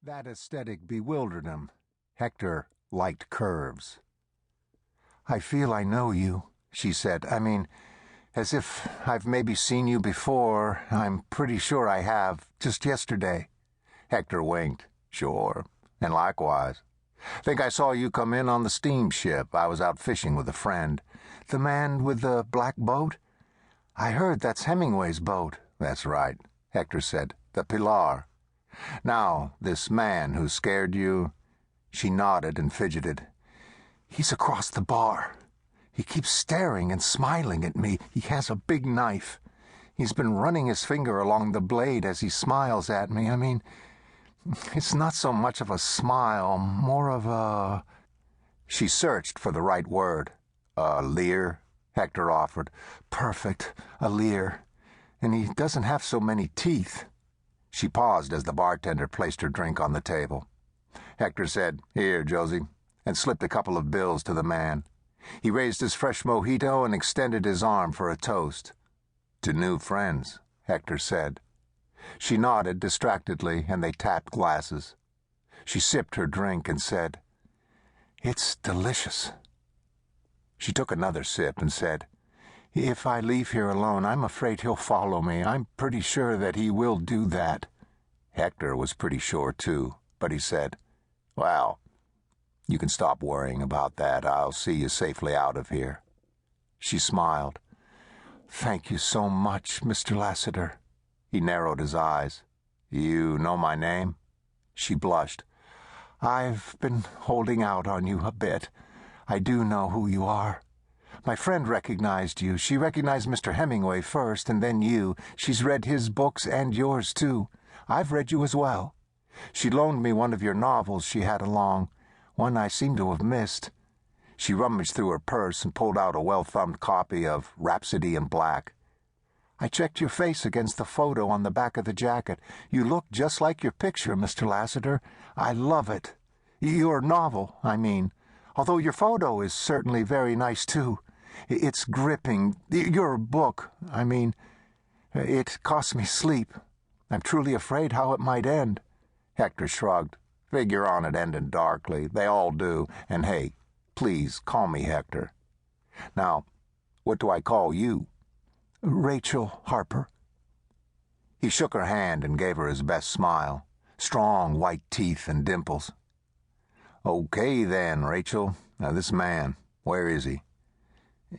That aesthetic bewildered him. Hector liked curves. "I feel I know you," she said. "I mean, as if I've maybe seen you before. I'm pretty sure I have, just yesterday." Hector winked. "Sure, and likewise. Think I saw you come in on the steamship. I was out fishing with a friend." "The man with the black boat? I heard that's Hemingway's boat." "That's right," Hector said. "The Pilar. Now, this man who scared you..." She nodded and fidgeted. "He's across the bar. He keeps staring and smiling at me. He has a big knife. He's been running his finger along the blade as he smiles at me. I mean, it's not so much of a smile, more of a..." She searched for the right word. "A leer?" Hector offered. "Perfect, a leer. And he doesn't have so many teeth." She paused as the bartender placed her drink on the table. Hector said, "Here, Josie," and slipped a couple of bills to the man. He raised his fresh mojito and extended his arm for a toast. "To new friends," Hector said. She nodded distractedly, and they tapped glasses. She sipped her drink and said, "It's delicious." She took another sip and said, "If I leave here alone, I'm afraid he'll follow me. I'm pretty sure that he will do that." Hector was pretty sure, too, but he said, "Well, you can stop worrying about that. I'll see you safely out of here." She smiled. "Thank you so much, Mr. Lassiter." He narrowed his eyes. "You know my name?" She blushed. "I've been holding out on you a bit. I do know who you are. My friend recognized you. She recognized Mr. Hemingway first, and then you. She's read his books and yours, too. I've read you as well. She loaned me one of your novels she had along, one I seem to have missed." She rummaged through her purse and pulled out a well-thumbed copy of Rhapsody in Black. "I checked your face against the photo on the back of the jacket. You look just like your picture, Mr. Lassiter. I love it. Your novel, I mean. Although your photo is certainly very nice, too. It's gripping. Your book, I mean, it cost me sleep. I'm truly afraid how it might end." Hector shrugged. "Figure on it ending darkly. They all do. And hey, please call me Hector. Now, what do I call you?" "Rachel Harper." He shook her hand and gave her his best smile. Strong white teeth and dimples. "Okay then, Rachel. Now this man, where is he?"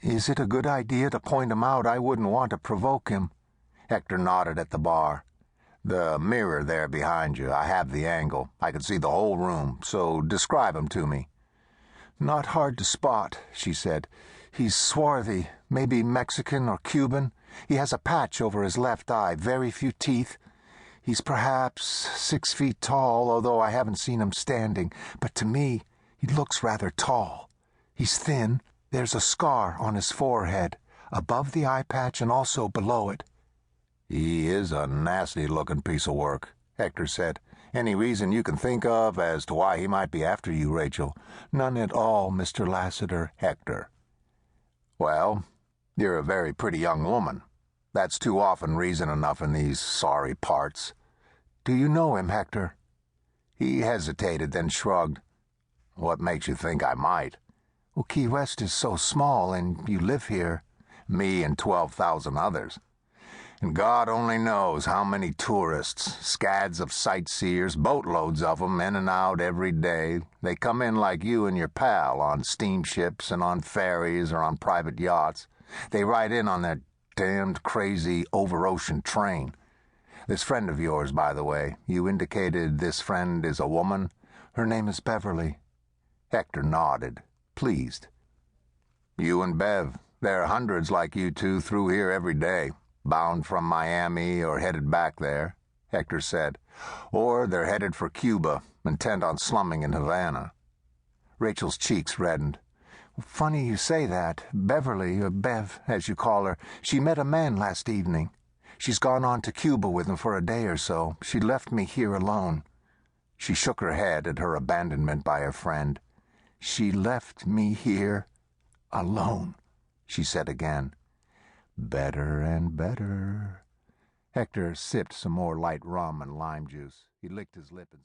"Is it a good idea to point him out? I wouldn't want to provoke him." Hector nodded at the bar. "The mirror there behind you. I have the angle. I can see the whole room, so describe him to me." "Not hard to spot," she said. "He's swarthy, maybe Mexican or Cuban. He has a patch over his left eye, very few teeth. He's perhaps 6 feet tall, although I haven't seen him standing. But to me, he looks rather tall. He's thin. There's a scar on his forehead, above the eye patch and also below it." "He is a nasty-looking piece of work," Hector said. "Any reason you can think of as to why he might be after you, Rachel?" "None at all, Mr. Lassiter." "Hector. Well, you're a very pretty young woman. That's too often reason enough in these sorry parts." "Do you know him, Hector?" He hesitated, then shrugged. "What makes you think I might?" "Well, Key West is so small, and you live here." "Me and 12,000 others. And God only knows how many tourists, scads of sightseers, boatloads of them in and out every day. They come in like you and your pal on steamships and on ferries or on private yachts. They ride in on that damned crazy over-ocean train. This friend of yours, by the way, you indicated this friend is a woman?" "Her name is Beverly." Hector nodded, pleased. "You and Bev, there are hundreds like you two through here every day. Bound from Miami or headed back there," Hector said. "Or they're headed for Cuba, intent on slumming in Havana." Rachel's cheeks reddened. "Funny you say that. Beverly, or Bev, as you call her, she met a man last evening. She's gone on to Cuba with him for a day or so. She left me here alone." She shook her head at her abandonment by her friend. "She left me here alone," she said again. "Better and better." Hector sipped some more light rum and lime juice. He licked his lip and said,